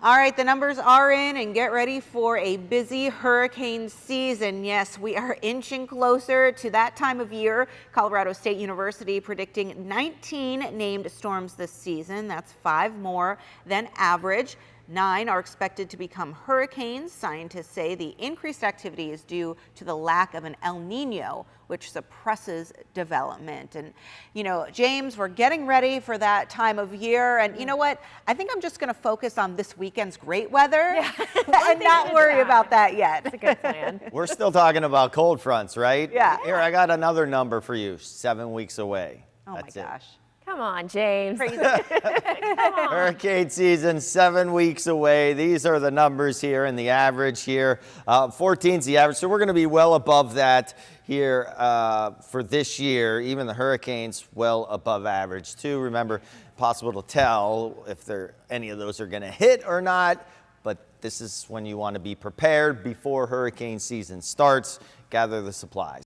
All right, the numbers are in, and get ready for a busy hurricane season. Yes, we are inching closer to that time of year. Colorado State University predicting 19 named storms this season. That's 5 more than average. 9 are expected to become hurricanes. Scientists say the increased activity is due to the lack of an El Nino, which suppresses development. And, you know, James, we're getting ready for that time of year. And you know what? I think I'm just going to focus on this weekend's great weather and not worry about that yet. That's a good plan. We're still talking about cold fronts, right? Yeah. Here, I got another number for you. 7 weeks away. Oh That's my gosh. Come on, James. Crazy. Hurricane season 7 weeks away. These are the numbers here and the average here. 14 is the average, so we're going to be well above that here for this year. Even the hurricanes well above average too. Remember, possible to tell if any of those are going to hit or not, but this is when you want to be prepared before hurricane season starts. Gather the supplies.